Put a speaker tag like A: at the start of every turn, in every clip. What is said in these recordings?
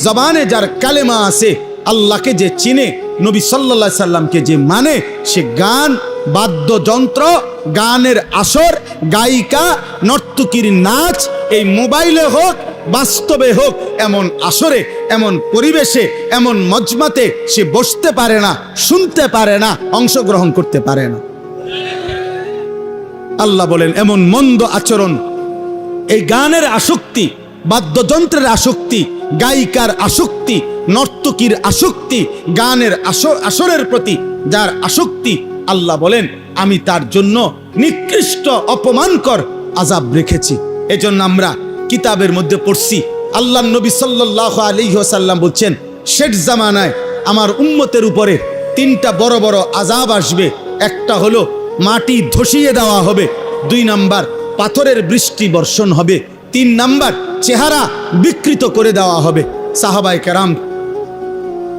A: জবানে যার কালেমা আছে, আল্লাহকে যে চিনে, নবী সাল্লাল্লাহু আলাইহি সাল্লামকে যে মানে, সে গান, বাদ্যযন্ত্র, গানের আসর, গায়িকা, নর্তকীর নাচ, এই মোবাইলে হোক বাস্তবে হোক, এমন আসরে, এমন পরিবেশে, এমন মজমাতে সে বসতে পারে না, শুনতে পারে না, অংশগ্রহণ করতে পারে না। আল্লাহ বলেন এমন মন্দ আচরণ, এই গানের আসক্তি, বাদ্যযন্ত্রের আসক্তি, গায়িকার আসক্তি, নর্তকীর আসক্তি, গানের আসরের প্রতি যার আসক্তি, আল্লাহ বলেন আমি তার জন্য নিকৃষ্ট অপমানকর আযাব রেখেছি। এজন্য আমরা কিতাবের মধ্যে পড়ছি, আল্লাহর নবী সাল্লাল্লাহু আলাইহি ওয়াসাল্লাম বলছেন শেষ জামানায় আমার উম্মতের উপরে তিনটা বড় বড় আযাব আসবে। একটা হলো মাটি ধসিয়ে দেওয়া হবে, 2 নাম্বার পাথরের বৃষ্টি বর্ষণ হবে, 3 নাম্বার চেহারা বিকৃত করে দেওয়া হবে। সাহাবায়ে কেরাম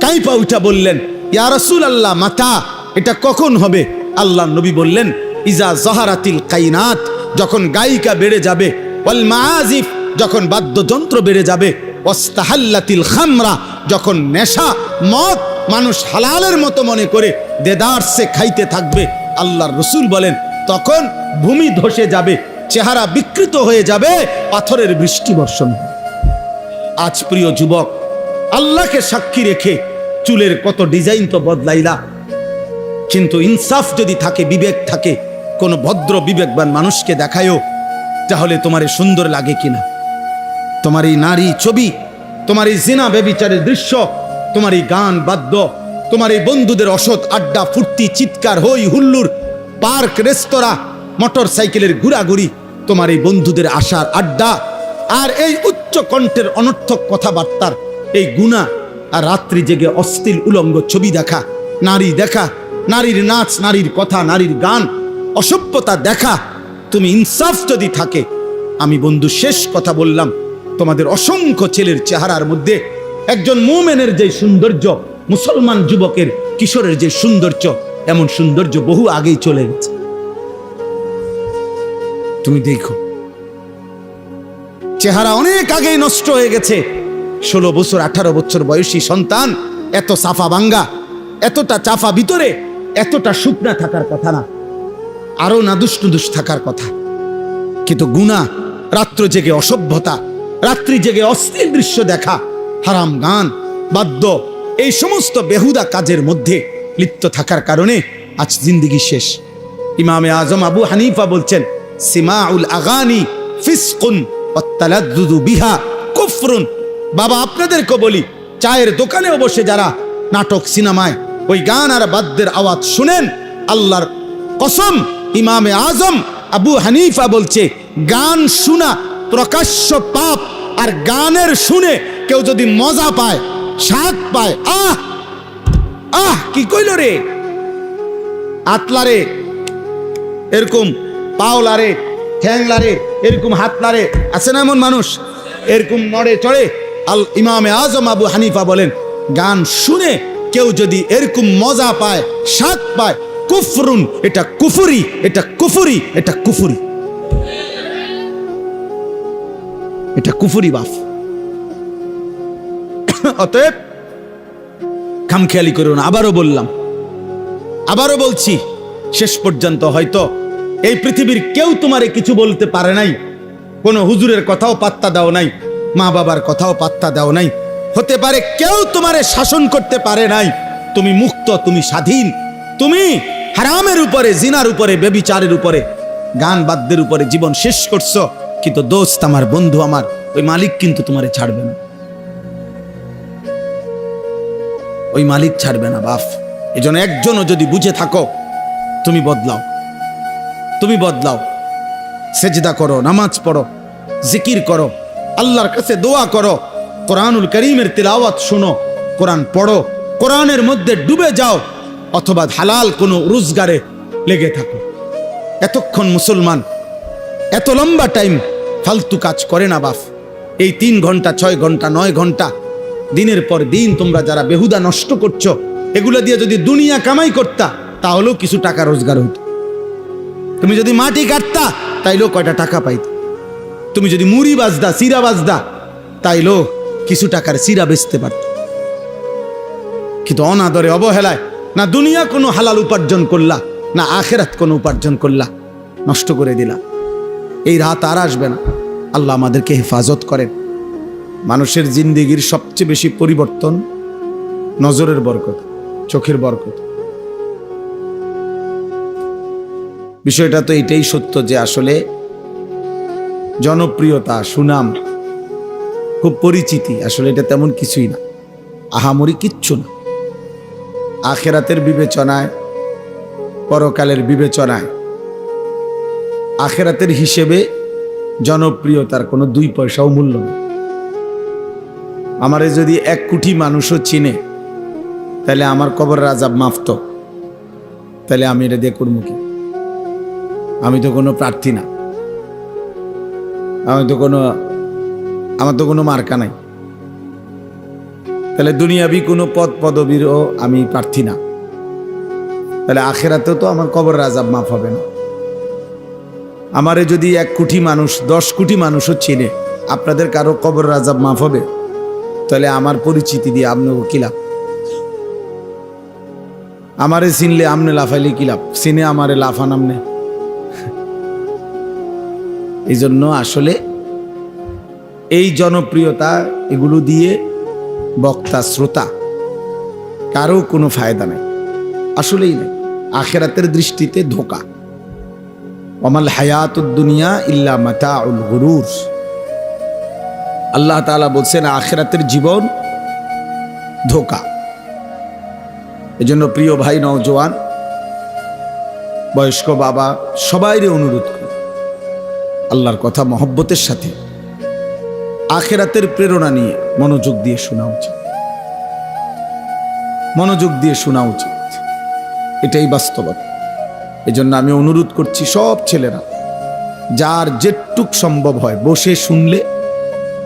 A: কাইপা উঠা বললেন ইয়া রাসূলুল্লাহ, মাতা এটা কখন হবে? আল্লাহর নবী বললেন ইজা যাহারাতিল কাইনাত, যখন গায়িকা বেড়ে যাবে, ওয়াল মাআজিফ, যখন বাদ্যযন্ত্র বেড়ে যাবে, ওয়াস্তাহাল্লাতিল খামরা, যখন নেশা মদ মানুষ হালালের মতো মনে করে দেদারসে খাইতে থাকবে। আল্লাহর রাসূল বলেন তখন ভূমি ধসে যাবে, চেহারা বিকৃত হয়ে যাবে, পাথরের বৃষ্টি বর্ষণ হবে। আজ প্রিয় যুবক, আল্লাহকে সাক্ষী রেখে চুলের কত ডিজাইন তো বদলাইলা, কিন্তু ইনসাফ যদি থাকে, বিবেক থাকে, কোন ভদ্র বিবেকবান মানুষকে দেখায়ও, তাহলে তোমার সুন্দর লাগে কিনা? তোমার এই নারী ছবি, তোমার এই জিনা ব্যভিচারের দৃশ্য, তোমার এই গান বাদ্য, তোমার এই বন্ধুদের অসৎ আড্ডা, ফুর্তি, চিৎকার, হই হুল্লুর, পার্ক, রেস্তোরাঁ, মোটর সাইকেলের ঘোরাঘুরি, তোমার এই বন্ধুদের আশার আড্ডা, আর এই উচ্চ কণ্ঠের অনর্থক কথাবার্তার এই গুনাহ, আর রাত্রি জেগে অশ্লীল উলঙ্গ ছবি দেখা, নারী দেখা, নারীর নাচ, নারীর কথা, নারীর গান, অসভ্যতা দেখা, তুমি ইনসাফ যদি থাকে, আমি বন্ধু শেষ কথা বললাম, তোমাদের অসংখ্য ছেলের চেহারার মধ্যে একজন মুমিনের যে সৌন্দর্য, মুসলমান যুবকের, কিশোরের যে সৌন্দর্য, এমন সৌন্দর্য বহু আগেই চলে গেছে। তুমি দেখো চেহারা অনেক আগেই নষ্ট হয়ে গেছে। 16 বছর 18 বছর বয়সী সন্তান এত সাফা ভাঙ্গা, এতটা চাফা ভিতরে, এতটা শুকনা থাকার কথা না, আরো নাদুস নুদুস থাকার কথা। কিন্তু গুনাহ, রাত্র জেগে অসভ্যতা, রাত্রি জেগে অশ্লীল দৃশ্য দেখা, হারাম গান বাদ্য, এই সমস্ত বেহুদা কাজের মধ্যে লিপ্ত থাকার কারণে আজ জিন্দেগি শেষ। ইমামে আজম আবু হানিফা বলছেন সিমাউল আগানি ফিসকুন ওয়াত্তালাদ্দুদু বিহা কুফরুন। বাবা আপনাদেরকে বলি, চায়ের দোকানেও বসে যারা নাটক সিনেমায় ওই গান আর বাদ্যের আওয়াজ শুনেন, আল্লাহর কসম ইমামে আজম আবু হানিফা বলছে গান শোনা প্রকাশ্য পাপ, আর গানের শুনে কেউ যদি মজা পায়, স্বাদ পায়, আহ আহ কি কইল রে, আতলারে, এরকম পাওলারে, ঠ্যাংলারে, এরকম হাতলারে, আছে না এমন মানুষ, এরকম নড়ে চড়ে। ইমামে আজম আবু হানিফা বলেন গান শুনে কেউ যদি এরকম মজা পায়, স্বাদ পায়, কুফরুন, এটা কুফরি, এটা কুফরি, এটা কুফরি, এটা কুফরি বাপ। অতএব খামখেয়ালি করো না। আবারও বললাম, আবারও বলছি, শেষ পর্যন্ত হয়তো এই পৃথিবীর কেউ তোমারে কিছু বলতে পারে নাই, কোনো হুজুরের কথাও পাত্তা দাও নাই, মা বাবার কথাও পাত্তা দাও নাই, হতে পারে কেউ তোমারে শাসন করতে পারে নাই, তুমি মুক্ত, তুমি স্বাধীন, তুমি হারামের উপরে, জিনার উপরে, ব্যভিচারের উপরে, গান বাদ্যের উপরে জীবন শেষ করছো। কিন্তু দোস্ত আমার, বন্ধু আমার, ওই মালিক কিন্তু তোমারে ছাড়বে না, ওই মালিক ছাড়বে না বাপ। এজন্য একজনও যদি বুঝে থাকো, তুমি বদলাও, তুমি বদলাও, সেজদা করো, নামাজ পড়ো, জিকির করো, আল্লাহর কাছে দোয়া করো, কোরআনুল কারীমের তিলাওয়াত শোনো, কোরআন পড়ো, কোরআনের মধ্যে ডুবে যাও, অথবা হালাল কোনো রোজগারে লেগে থাকো। এতক্ষণ মুসলমান এত লম্বা টাইম ফালতু কাজ করে না বাপ। এই 3 ঘন্টা 6 ঘন্টা 9 ঘন্টা দিনের পর দিন তোমরা যারা বেহুদা নষ্ট করছো, এগুলো দিয়ে যদি দুনিয়া কামাই করতা তাহলেও কিছু টাকা রোজগার হতো। তুমি যদি মাটি কাটতা তাইলেও কয়টা টাকা পাইত, তুমি যদি মুড়ি বাজদা, সিরা বাজদা, তাইলেও কিছু টাকার চিরা বেচতে পারত। কিন্তু অনাদরে অবহেলায় না দুনিয়া কোনো হালাল উপার্জন করলা, না আখেরাত কোনো উপার্জন করলা, নষ্ট করে দিলা। এই রাত আর আসবে না। আল্লাহ আমাদেরকে হেফাজত করেন। মানুষের জিন্দেগির সবচেয়ে বেশি পরিবর্তন নজরের বরকত, চোখের বরকত। বিষয়টা তো এটাই সত্য যে আসলে জনপ্রিয়তা, সুনাম, খুব পরিচিতি, আসলে এটা তেমন কিছুই না, আহামরি কিচ্ছু না। আখেরাতের বিবেচনায়, পরকালের বিবেচনায়, আখেরাতের হিসেবে জনপ্রিয়তার কোনো 2 পয়সাও মূল্য নেই। আমারে যদি 1 কোটি মানুষও চিনে, তাহলে আমার কবরের আযাব মাফত। তাহলে আমি এটা দিয়ে করবো কি? আমি তো কোনো প্রার্থী না, আমার তো কোনো মার্কা নাই। তাহলে দুনিয়াবি কোনো পদ পদবীরও আমি প্রার্থী না। তাহলে আখেরাতেও তো আমার কবরের আযাব মাফ হবে না। আমারে যদি 1 কোটি মানুষ, 10 কোটি মানুষও চিনে, আপনাদের কারো কবরের আযাব মাফ হবে? তাহলে আমার পরিচিতি দিয়ে আপনাকে কি লাভ? আমারে চিনলে আমনে লাফাইলে কি লাভ? চিনে আমারে লাফান আমনে। এই জন্য আসলে এই জনপ্রিয়তা, এগুলো দিয়ে বক্তা শ্রোতা কারো কোনো ফায়দা নেই, আসলেই নেই। আখেরাতের দৃষ্টিতে ধোঁকা। ওয়ামাল হায়াতুদ দুনিয়া ইল্লা মাতাউল গুরুর। আল্লাহ তাআলা বলছেন আখেরাতের জীবন ধোঁকা। এজন্য প্রিয় ভাই, নওজোয়ান, বয়স্ক বাবা, সবাইরে অনুরোধ করি, আল্লাহর কথা মহব্বতের সাথে আখেরাতের প্রেরণা নিয়ে মনোযোগ দিয়ে শোনা উচিত, মনোযোগ দিয়ে শোনা উচিত। এটাই বাস্তবতা। এজন্য আমি অনুরোধ করছি সব ছেলেরা, যার যেটুক সম্ভব হয় বসে শুনলে,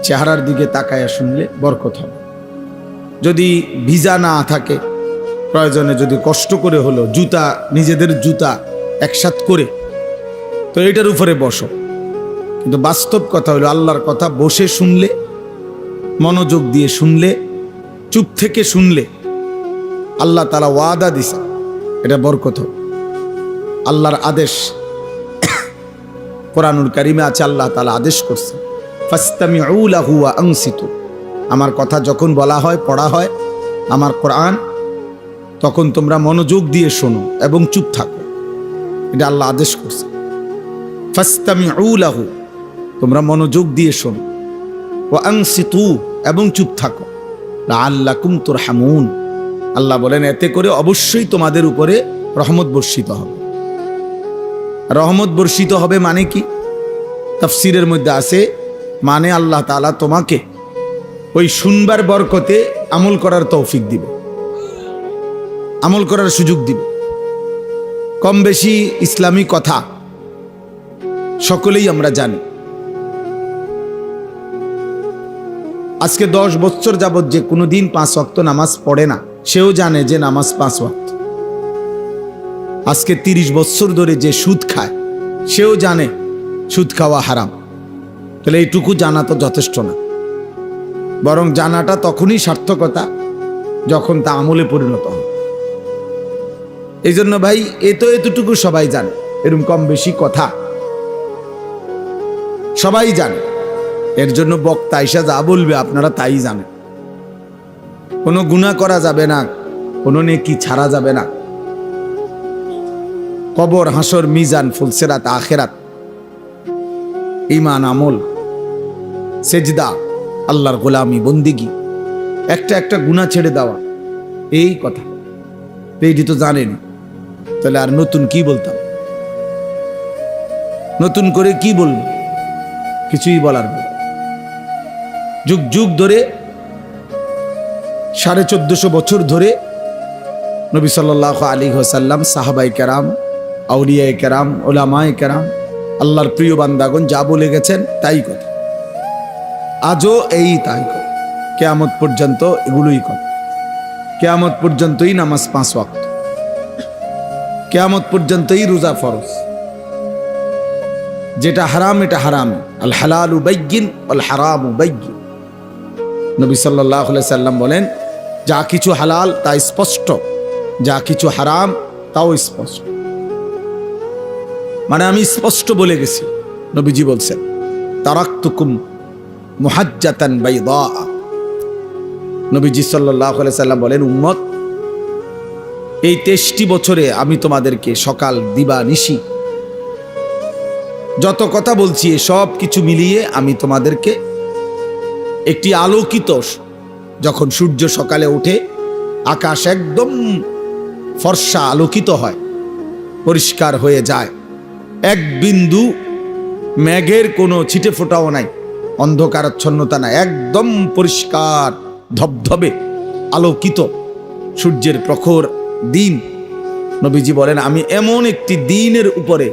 A: চেহারার দিকে তাকায়া শুনলে বরকত হবে। যদি ভিজা না থাকে, প্রয়োজনে যদি কষ্ট করে হলো জুতা, নিজেদের জুতা একসাথ করে, তো এটার উপরে বসো। কিন্তু বাস্তব কথা হলো আল্লাহর কথা বসে শুনলে, মনোযোগ দিয়ে শুনলে, চুপ থেকে শুনলে, আল্লাহ তাআলা ওয়াদা দিছে এটা বরকত হবে। আল্লাহর আদেশ কোরআনুল কারিমে আছে, আল্লাহ তাআলা আদেশ করছে ফাসতামিউ লাহু ওয়া আনসিতু। আমার কথা যখন বলা হয়, পড়া হয়, আমার কোরআন, তখন তোমরা মনোযোগ দিয়ে শোনো এবং চুপ থাকো। এটা আল্লাহ আদেশ করছে। ফাসতামিউ লাহু, তোমরা মনোযোগ দিয়ে শোনো, ওয়া আনসিতু, এবং চুপ থাকো, লাআল্লাকুম তুরহামুন। আল্লাহ বলেন এতে করে অবশ্যই তোমাদের উপরে রহমত বর্ষিত হবে। রহমত বর্ষিত হবে মানে কি? তাফসীরের মধ্যে আছে, মানে আল্লাহ তাআলা তোমাকে ওই শুনবার বরকতে আমল করার তৌফিক দিবে, আমল করার সুযোগ দিবে। কম বেশি ইসলামী কথা সকলেই আমরা জানি। আজকে 10 বছর যাবত যে কোনোদিন 5 ওয়াক্ত নামাজ পড়ে না, সেও জানে যে নামাজ 5 ওয়াক্ত। আজকে 30 বছর ধরে যে সুদ খায়, সেও জানে সুদ খাওয়া হারাম। তাহলে এইটুকু জানা তো যথেষ্ট না, বরং জানাটা তখনই সার্থকতা যখন তা আমলে পরিণত হয়। এই জন্য ভাই, এতটুকু সবাই জানে, এরকম কম বেশি কথা সবাই জানে। এর জন্য বক্তা আইসা যা বলবে আপনারা তাই জানেন। কোনো গুনাহ করা যাবে না, কোনো নেকি ছাড়া যাবে না। কবর, হাসর, মিজান, ফুলসেরাত, আখেরাত, ঈমান, আমল, সেজদা, আল্লাহর গোলামি, বন্দিগি, একটা গুনাহ ছেড়ে দেওয়া, এই কথা এইটি তো জানেন। তাহলে আর নতুন কি বলতাম? নতুন করে কি বলবো? কিছুই বলার নেই। যুগ যুগ ধরে, 1450 বছর ধরে নবী সাল্লাল্লাহু আলাইহি ওয়াসাল্লাম, সাহাবায়ে কেরাম, আউলিয়ায়ে কেরাম, উলামায়ে কেরাম, আল্লাহর প্রিয় বান্দাগণ যা বলে গেছেন তাই কথা। আজও এই তাই কথা, কিয়ামত পর্যন্ত এগুলোই কথা। কিয়ামত পর্যন্তই নামাজ 5 ওয়াক্ত, কিয়ামত পর্যন্তই রোজা ফরজ। যেটা হারাম এটা হারাম, আল হালালু বাইয়িন ওয়াল হারামু বাইয়িন। নবী সাল্লাল্লাহু আলাইহি সাল্লাম বলেন, যা কিছু হালাল তা স্পষ্ট, যা কিছু হারাম তাও স্পষ্ট। মানে আমি স্পষ্ট বলে গেছি। নবীজি বলছেন, তারাকতুকুম মুহাজ্জাতান বাইদা। নবীজি সাল্লাল্লাহু আলাইহি সাল্লাম বলেন, উম্মত, এই 23টি বছরে আমি তোমাদেরকে সকাল দিবা নিশি যত কথা বলছি সব কিছু মিলিয়ে আমি তোমাদেরকে একটি আলোকিত, যখন সূর্য সকালে ওঠে আকাশ একদম ফর্সা আলোকিত হয়, পরিষ্কার হয়ে যায়, এক বিন্দু মেঘের কোনো ছিটে ফোঁটাও নাই, অন্ধকারাচ্ছন্নতা নাই, একদম পরিষ্কার ধবধবে আলোকিত সূর্যের প্রখর দিন। নবীজি বলেন, আমি এমন একটি দিনের উপরে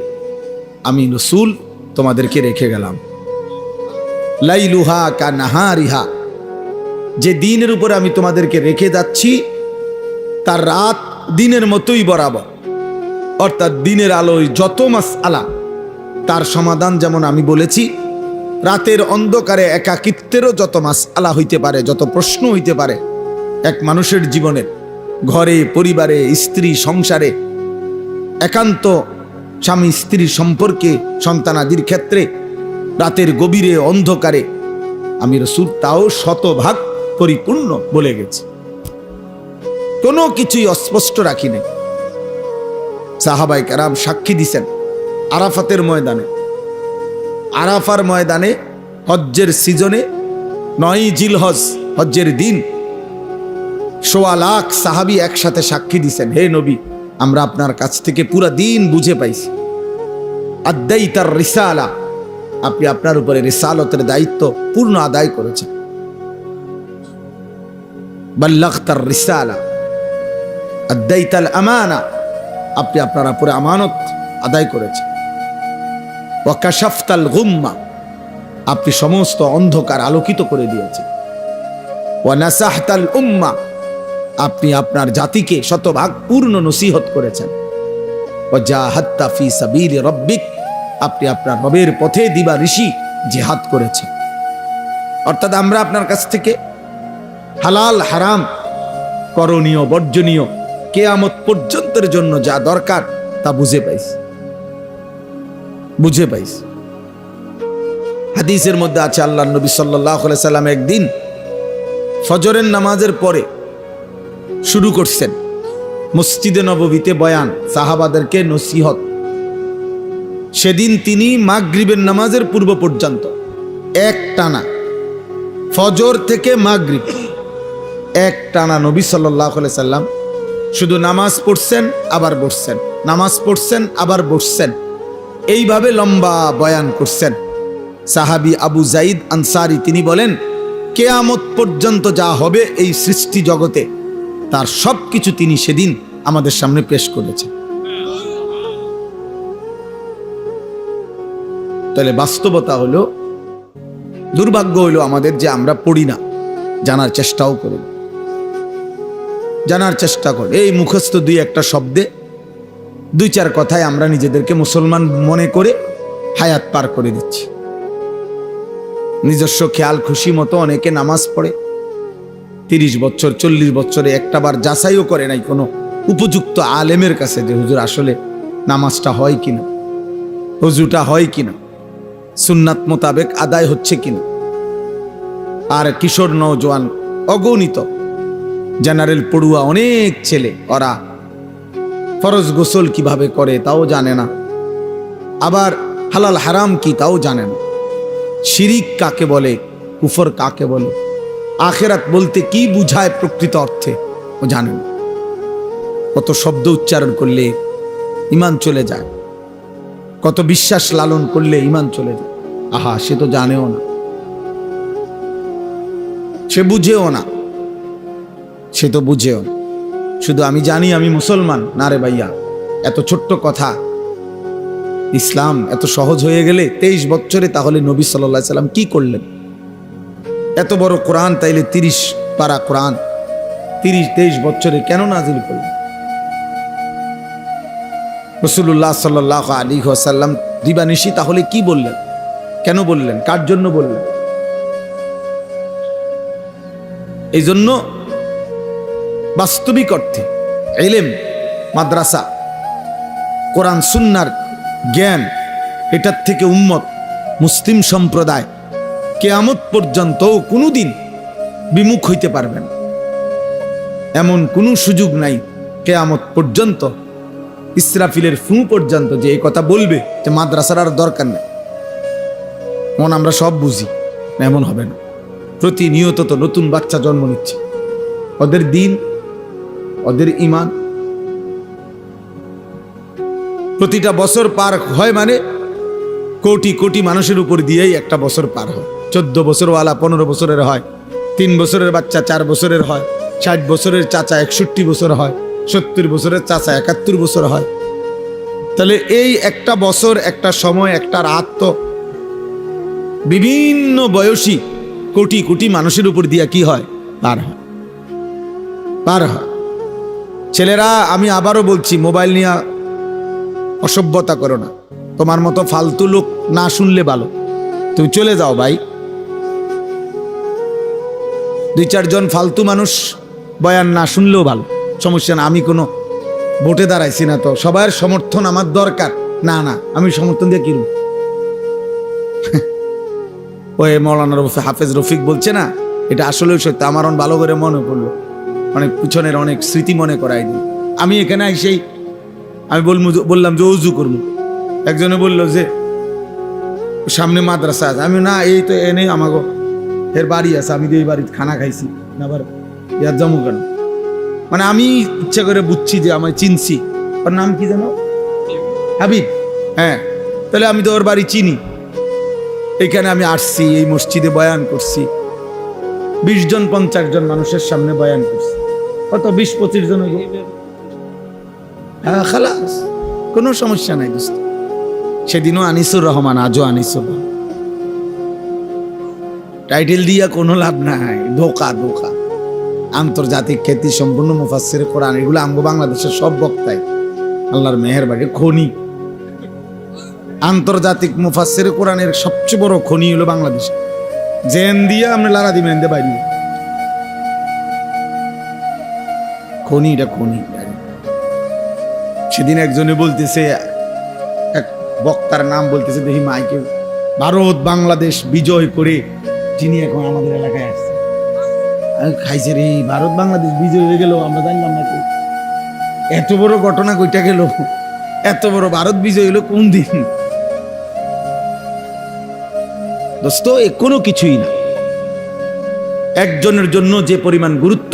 A: আমি রাসূল তোমাদেরকে রেখে গেলাম, লাইলুহা কা নাহারিহা, যে দিনের উপরে আমি তোমাদেরকে রেখে যাচ্ছি তার রাত দিনের মতোই বরাবর। অর্থাৎ দিনের আলোয় যত মাসআলা তার সমাধান যেমন আমি বলেছি, রাতের অন্ধকারে একাকিত্বেরও যত মাসআলা হইতে পারে, যত প্রশ্ন হইতে পারে এক মানুষের জীবনে, ঘরে, পরিবারে, স্ত্রী সংসারে, একান্ত স্বামী স্ত্রীর সম্পর্কে, সন্তানাদির ক্ষেত্রে, রাতের গভীরে অন্ধকারে, আমি রাসূল তাও শতভাগ পরিপূর্ণ বলে গেছি, কোনো কিছুই অস্পষ্ট রাখি নাই। সাহাবায়ে কেরাম সাক্ষী দিছেন আরাফাতের ময়দানে, আরাফার ময়দানে হজ্জের সিজনে 9 জিলহজ হজ্জের দিন 1.25 লাখ সাহাবী একসাথে সাক্ষী দিছেন, হে নবী, আমরা আপনার কাছ থেকে পুরা দিন বুঝে পাইছি, আদাইতার রিসালা, আপনি আপনার উপরে রিসালতের দায়িত্ব পূর্ণ আদায় করেছেন, বাল্লাগতার রিসালা আদাইতাল আমানা, আপনি আপনার উপরে আমানত আদায় করেছেন, ওয়া কাশাফতাল গুম্মা, আপনি সমস্ত অন্ধকার আলোকিত করে দিয়েছেন, ওয়া নাসাহতাল উম্মা, আপনি আপনার জাতিকে শতভাগ পূর্ণ নসিহত করেছেন, ওয়া জাহাদতা ফি সাবিলি রাব্বিক, আপনি আপনার রবের পথে দিবা ঋষি জিহাদ করেছেন। অর্থাৎ আমরা আপনার কাছ থেকে হালাল হারাম, করণীয় বর্জনীয়, কিয়ামত পর্যন্তের জন্য যা দরকার তা বুঝে পাইছি। হাদিসের মধ্যে আছে, আল্লাহর নবী সাল্লাল্লাহু আলাইহি সাল্লাম একদিন ফজরের নামাজের পরে শুরু করছেন মসজিদে নববীতে বয়ান, সাহাবাদেরকে নসিহত। সেদিন তিনি মাগরিবের নামাজের পূর্ব পর্যন্ত এক টানা, ফজর থেকে মাগরিব এক টানা নবী সাল্লাল্লাহু আলাইহি সাল্লাম শুধু নামাজ পড়ছেন আবার বসছেন, নামাজ পড়ছেন আবার বসছেন, এইভাবে লম্বা বয়ান করছেন। সাহাবী আবু যাইদ আনসারী তিনি বলেন, কিয়ামত পর্যন্ত যা হবে এই সৃষ্টি জগতে তার সব কিছু তিনি সেদিন আমাদের সামনে পেশ করেছেন। তাহলে বাস্তবতা হলো, দুর্ভাগ্য হলো আমাদের যে আমরা পড়ি না, জানার চেষ্টাও করি, জানার চেষ্টা করি। এই মুখস্থ 2-1 শব্দে 2-4 কথায় আমরা নিজেদেরকে মুসলমান মনে করে হায়াত পার করে দিচ্ছি। নিজস্ব খেয়াল খুশি মতো অনেকে নামাজ পড়ে, 30 বছর 40 বছরে একটা বার যাচাইও করে নাই কোনো উপযুক্ত আলেমের কাছে যে হুজুর আসলে নামাজটা হয় কিনা, হুজুটা হয় কিনা, সুন্নাত মোতাবেক আদায় হচ্ছে কিনা। আর কিশোর নওজোয়ান অগণিত, জেনারেল পড়ুয়া অনেক ছেলে, ওরা ফরজ গোসল কিভাবে করে তাও জানে না, আবার হালাল হারাম কি তাও জানে না, শিরিক কাকে বলে, কুফর কাকে বলে, আখেরাত বলতে কি বুঝায় প্রকৃত অর্থে ও জানে না। কত শব্দ উচ্চারণ করলে ঈমান চলে যায়, কত বিশ্বাস লালন করলে ঈমান চলে যায়। আহা, সে তো জানেও না, সে বুঝেও না, সে তো বুঝেও না। শুধু আমি জানি আমি মুসলমান, না রে ভাইয়া, এত ছোট্ট কথা, ইসলাম এত সহজ হয়ে গেলে 23 বছরে তাহলে নবী সাল্লাল্লাহু আলাইহি সাল্লাম কি করলেন? এত বড় কোরআন তাইলে 30 পারা কোরআন 23 বছরে কেন নাজিল করলেন? রাসূলুল্লাহ সাল্লাল্লাহু আলাইহি ওয়াসাল্লাম দিবানিশি তাহলে কি বললেন, কেন বললেন, কার জন্য বললেন? এই জন্য বাস্তবিক অর্থে ইলম, মাদ্রাসা, কোরআন সুন্নাহর জ্ঞান, এটার থেকে উম্মত মুসলিম সম্প্রদায় কিয়ামত পর্যন্ত কোনোদিন বিমুখ হইতে পারবেন। এমন কোনো সুযোগ নাই কিয়ামত পর্যন্ত, ইসরাফিলের ফু পর্যন্ত, যে এই কথা বলবে যে মাদ্রাসার আর দরকার নেই। মন আমরা সব বুঝি, এমন হবে না। প্রতিনিয়ত তো নতুন বাচ্চা জন্ম নিচ্ছে, ওদের দিন, ওদের ইমান, প্রতিটা বছর পার হয় মানে কোটি কোটি মানুষের উপর দিয়েই একটা বছর পার হয়। 14 বছরওয়ালা 15 বছরের হয়, 3 বছরের বাচ্চা 4 বছরের হয়, 60 বছরের চাচা 61 বছর হয়, 70 বছরের চাচা 71 বছর হয়। তাহলে এই একটা বছর, একটা সময়, একটা রাত তো বিভিন্ন বয়সী কোটি কোটি মানুষের উপর দিয়া কি হয়? পার হয়, পার হয়। ছেলেরা, আমি আবারও বলছি, মোবাইল নিয়ে অসভ্যতা করো না। তোমার মতো ফালতু লোক না শুনলে ভালো, তুমি চলে যাও ভাই। 2-4 জন ফালতু মানুষ বয়ান না শুনলেও ভালো, সমস্যা না। আমি কোনো ভোটে দাঁড়াইছি না, তো সবার সমর্থন আমার দরকার না। না, আমি সমর্থন দিয়ে কিরু ওই মৌলানা হাফেজ রফিক বলছে না, এটা আসলে সত্য। আমার ভালো করে মনে পড়লো, অনেক পিছনের অনেক স্মৃতি মনে করাই দিই। আমি এখানে এসেই আমি বললাম যে উজু করবো, একজনে বললো যে সামনে মাদ্রাসা আছে। আমি না, এই তো এনে আমাকে এর বাড়ি আছে, আমি তো এই বাড়িতে খানা খাইছি না, আবার ইয়ার জমু কেন? মানে আমি ইচ্ছা করে বুঝছি যে আমায় চিনছি। ওর নাম কি জানো? হাবিব। হ্যাঁ, তাহলে আমি তো ওর বাড়ি চিনি। এখানে আমি আসছি, এই মসজিদে বয়ান করছি, 20 জন 50 জন মানুষের সামনে বয়ান করছি। কত 20-25 জন, হ্যাঁ খালাস, কোনো সমস্যা নাই দোস্ত। সেদিনও আনিসুর রহমান, আজও আনিসুর রহমান। টাইটেল দিয়া কোনো লাভ নাই, ধোকা ধোকা। আন্তর্জাতিক খ্যাতি সম্পূর্ণ মুফাসসির কোরআন, এগুলো আমগো বাংলাদেশের সব বক্তাই আল্লাহর মেহেরবানি খনি। আন্তর্জাতিক মুফাসসির কোরআনের সবচেয়ে বড় খনি হলো বাংলাদেশ। জেন দিয়া আমরা লারা দিবেন দে বাইরে খনি, এটা খনি। সেদিন একজনে বলতেছে, এক বক্তার নাম বলতেছে, দেখি মাইকে, ভারত বাংলাদেশ বিজয় করে যিনি এখন আমাদের এলাকায় আসছে। খাইছে রে, ভারত বাংলাদেশ বিজয় হয়ে গেল, আমরা জানলাম না। এত বড় ঘটনা কইটা গেল, এত বড় ভারত বিজয় হলো কোন দিন? দোস্ত, এ কোনো কিছুই না। একজনের জন্য যে পরিমাণ গুরুত্ব,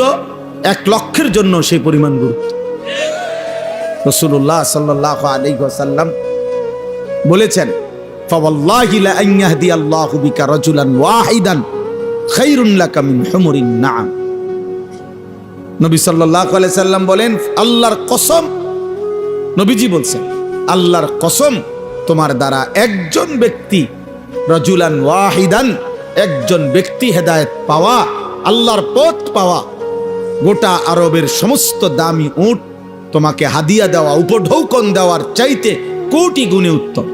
A: 1 লক্ষের জন্য সেই পরিমাণ গুরুত্ব। রাসূলুল্লাহ সাল্লাল্লাহু আলাইহি ওয়াসাল্লাম বলেছেন, ফাওয়াল্লাহি লা আন ইয়াহদিয়াল্লাহু বিকা রাজুলান ওয়াহিদান খায়রুন লাকা মিন হুমুরিন নাআম। নবী সাল্লাল্লাহু আলাইহি সাল্লাম বলেন, আল্লাহর কসম, নবীজি বলছেন, আল্লাহর কসম, তোমার দ্বারা একজন ব্যক্তি, রাজুলান ওয়াহিদান, একজন ব্যক্তি হেদায়েত পাওয়া, আল্লাহর পথ পাওয়া, গোটা আরবের সমস্ত দামি উট তোমাকে হাদিয়া দেওয়া, উপঢৌকন দেওয়ার চাইতে কোটি গুণে উত্তম।